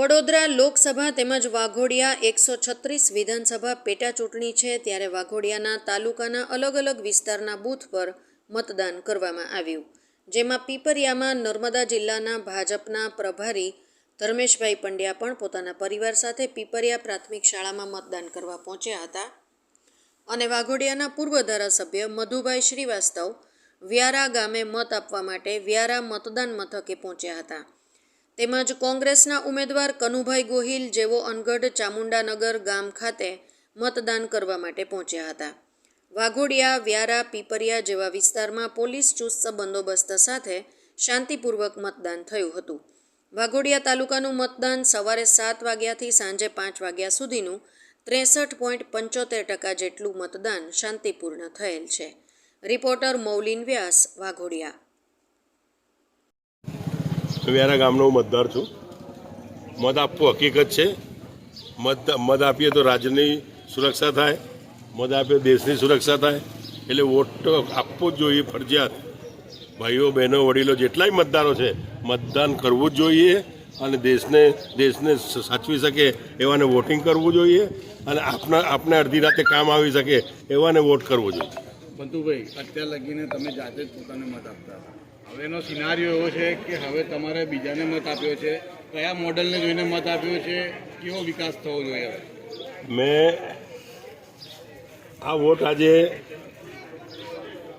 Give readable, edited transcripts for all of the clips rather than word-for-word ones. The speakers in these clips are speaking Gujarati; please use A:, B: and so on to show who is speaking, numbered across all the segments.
A: વડોદરા લોકસભા તેમજ વાઘોડિયા 136 વિધાનસભા પેટા ચૂંટણી છે, ત્યારે વાઘોડિયાના તાલુકાના અલગ અલગ વિસ્તારના બૂથ પર મતદાન કરવામાં આવ્યું, જેમાં પીપરિયામાં નર્મદા જિલ્લાના ભાજપના પ્રભારી ધર્મેશભાઈ પંડ્યા પણ પોતાના પરિવાર સાથે પીપરિયા પ્રાથમિક શાળામાં મતદાન કરવા પહોંચ્યા હતા અને વાઘોડિયાના પૂર્વ ધારાસભ્ય મધુભાઈ શ્રીવાસ્તવ વ્યારા ગામે મત આપવા માટે વ્યારા મતદાન મથકે પહોંચ્યા હતા. તેમજ કોંગ્રેસના ઉમેદવાર કનુભાઈ ગોહિલ જેવો અનગઢ ચામુંડાનગર ગામ ખાતે મતદાન કરવા માટે પહોંચ્યા હતા. વાઘોડિયા, વ્યારા, પીપરિયા જેવા વિસ્તારમાં પોલીસ ચુસ્ત બંદોબસ્ત સાથે શાંતિપૂર્વક મતદાન થયું હતું. વાઘોડિયા તાલુકાનું મતદાન સવારે 7 વાગ્યાથી સાંજે 5 વાગ્યા સુધીનું 63.75% જેટલું મતદાન શાંતિપૂર્ણ થયેલ છે. રિપોર્ટર મૌલિન વ્યાસ, વાઘોડિયા.
B: વ્યારા ગામનો મતદાર છું. મત આપવું હકીકત છે. મત આપીએ તો રાજ્યની સુરક્ષા થાય, મત આપીએ દેશની સુરક્ષા થાય. એટલે વોટ તો આપવો જ જોઈએ, ફરજિયાત. ભાઈઓ, બહેનો, વડીલો જેટલાય મતદારો છે, મતદાન કરવું જ જોઈએ અને દેશને સાચવી શકે એવાને વોટિંગ કરવું જોઈએ અને આપને અડધી રાતે કામ આવી શકે એવાને વોટ કરવો જોઈએ.
C: બંતુભાઈ, અત્યાર લગીને તમે જાતે જ પોતાને મત આપતા હતા. હવેનો સિનારીઓ એવો છે કે હવે તમારે બીજાને મત આપ્યો છે. કયા મોડલને જોઈને મત આપ્યો છે? કેવો વિકાસ થવો જોઈએ?
B: મેં આ વોટ આજે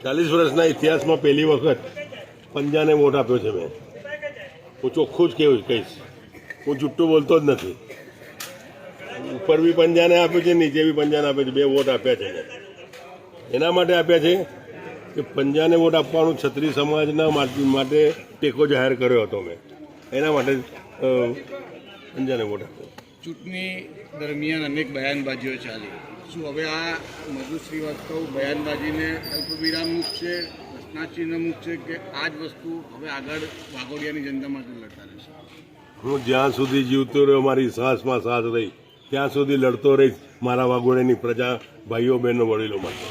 B: 40 વર્ષના ઇતિહાસમાં પહેલી વખત પંજાને વોટ આપ્યો છે. હું ચોખ્ખું જ કહીશ, હું જુઠ્ઠું બોલતો જ નથી. ઉપર બી પંજાને આપ્યો છે, નીચે બી પંજાને આપ્યો છે. 2 વોટ આપ્યા છે. એના માટે આપ્યા છે કે પંજાને વોટ આપવાનું ક્ષત્રિય સમાજના માટે ટેકો જાહેર કર્યો હતો મેં. એના માટે પંજાને વોટ આપ્યો.
C: ચૂંટણી દરમિયાન અનેક બયાનબાજીઓ ચાલી. શું હવે આ મધુ શ્રીવાસ્તવ બયાનબાજીને અલ્પવિરામ મૂકશે, પ્રશ્નાચિહ્ન મૂકશે કે આ જ વસ્તુ હવે આગળ વાઘોડિયાની જનતા માટે લડતા રહેશે?
B: હું જ્યાં સુધી જીવતો રહ્યો, મારી સાસમાં સાથ રહી, ત્યાં સુધી લડતો રહીશ મારા વાઘોડિયાની પ્રજા, ભાઈઓ, બહેનો, વડીલો માટે.